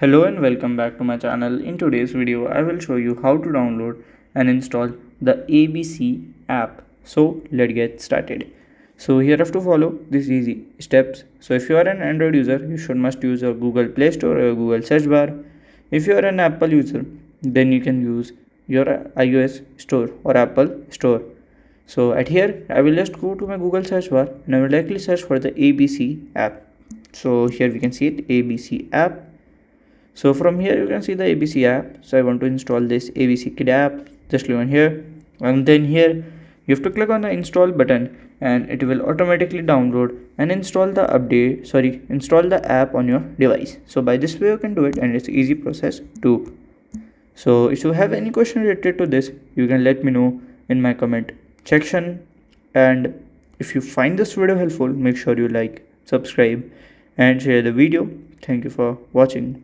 Hello and welcome back to my channel. In today's video, I will show you how to download and install the ABC app. So let's get started. So here have to follow these easy steps. So if you are an Android user, you should must use a Google Play Store or a Google search bar. If you are an Apple user, then you can use your iOS store or Apple store. So at here, I will just go to my Google search bar and I will directly search for the ABC app. So here we can see it, ABC app. So from here you can see the ABC app. So I want to install this ABC Kid app. Just click on here, and then here you have to click on the install button and it will automatically download and install the app on your device. So by this way you can do it, and it's easy process too. So if you have any question related to this, you can let me know in my comment section. And if you find this video helpful, make sure you like, subscribe and share the video. Thank you for watching.